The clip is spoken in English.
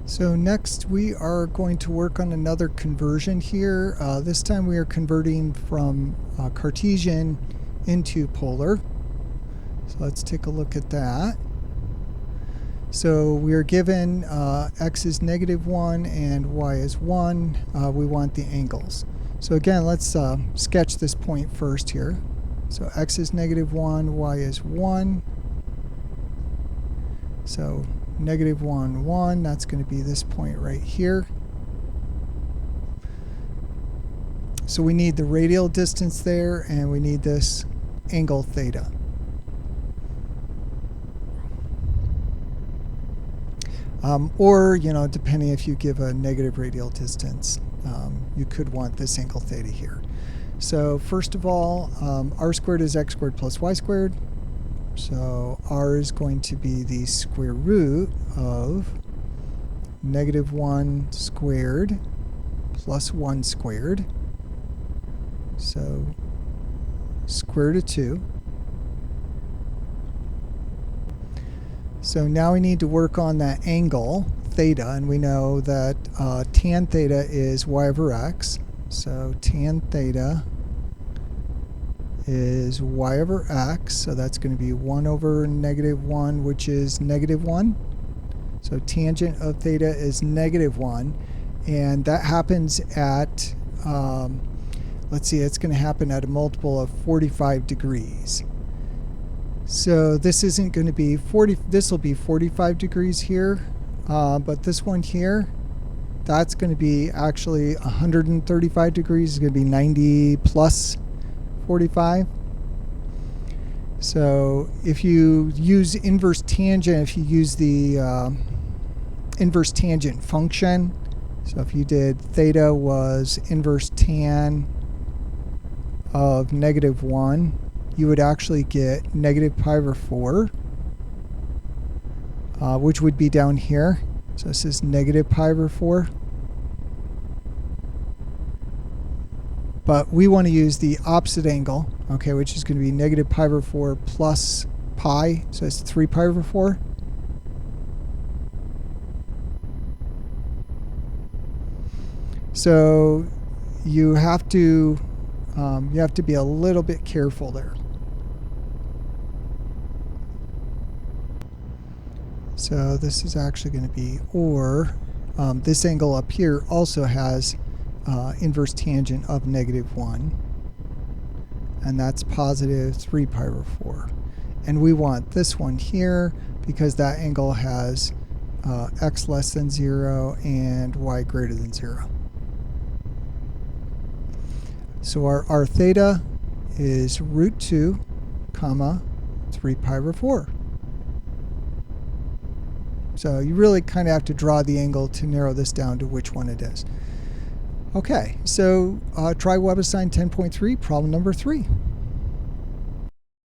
So next we are going to work on another conversion here. This time we are converting from Cartesian into polar. So let's take a look at that. So we are given x is -1 and y is 1. We want the angles. So again, let's sketch this point first here. So x is -1, y is 1. So -1, 1, that's going to be this point right here. So we need the radial distance there, and we need this angle theta. Or, depending if you give a negative radial distance, you could want this angle theta here. So first of all, r squared is x squared plus y squared. So r is going to be the square root of -1 squared plus 1 squared. So square root of 2. So now we need to work on that angle theta, and we know that tan theta is y over x. So tan theta is y over x, so that's going to be 1 over -1, which is -1. So tangent of theta is -1, and that happens at, let's see, it's going to happen at a multiple of 45 degrees. So this isn't going to be 40, this will be 45 degrees here, but this one here, that's going to be actually 135 degrees. It's going to be 90 plus 45. So if you use inverse tangent, if you use the inverse tangent function, so if you did theta was inverse tan of -1, you would actually get -pi/4, which would be down here. So this is -pi/4. But we want to use the opposite angle, okay, which is going to be -pi/4 plus pi, so it's 3pi/4. So you have to be a little bit careful there. So this is actually going to be, or this angle up here also has inverse tangent of -1, and that's positive 3pi/4. And we want this one here because that angle has x less than 0 and y greater than 0. So our theta is √2, 3pi/4. So you really kind of have to draw the angle to narrow this down to which one it is. Okay, so try WebAssign 10.3, problem number 3.